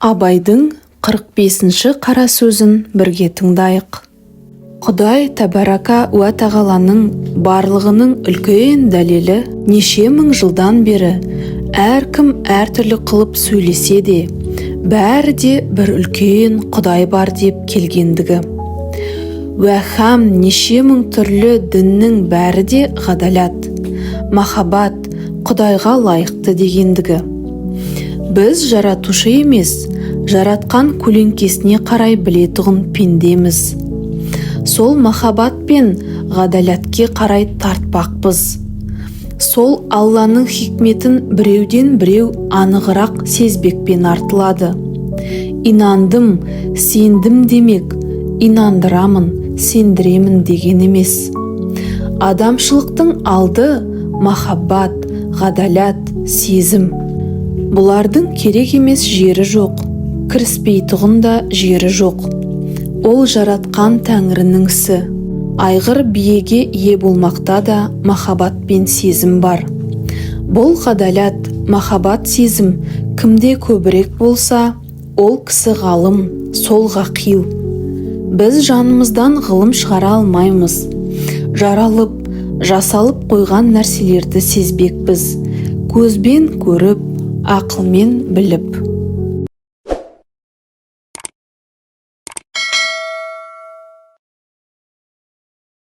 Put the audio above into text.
Абайдың 45-ші қара сөзін бірге тыңдайық. Құдай Тәбәрака уә Тағаланың барлығының үлкен дәлелі неше мың жылдан бері әркім әртүрлі қылып сөйлесе де, бәрі де бір үлкен Құдай бар деп келгендігі. Уә һәм неше мың түрлі діннің бәрі де ғадалат, махаббат, Құдайға лайықты дегендігі. Біз жаратушы емес, жаратқан көлеңкесіне қарай білетұғын пендеміз. Сол махаббат пен ғадалатке қарай тартпақпыз. Сол Алланың хикметін біреуден біреу анығырақ сезбекпен артылады. Инандым, сендім демек, инандырамын, сендіремін деген емес. Адамшылықтың алды махаббат, ғадалат, сезім. Бұлардың керек емес жері жоқ, кіріспейтұғын да жері жоқ. Ол жаратқан Тәңірінің ісі. Айғыр биеге ие болмақта да махаббат пен сезім бар. Бұл ғадалат, махаббат, сезім кімде көбірек болса, ол кісі ғалым, сол ғақил. Біз жанымыздан ғылым шығара алмаймыз. Жаралып, жасалып қойған нәрселерді сезбекпіз. Көзбен көріп, ақылмен біліп.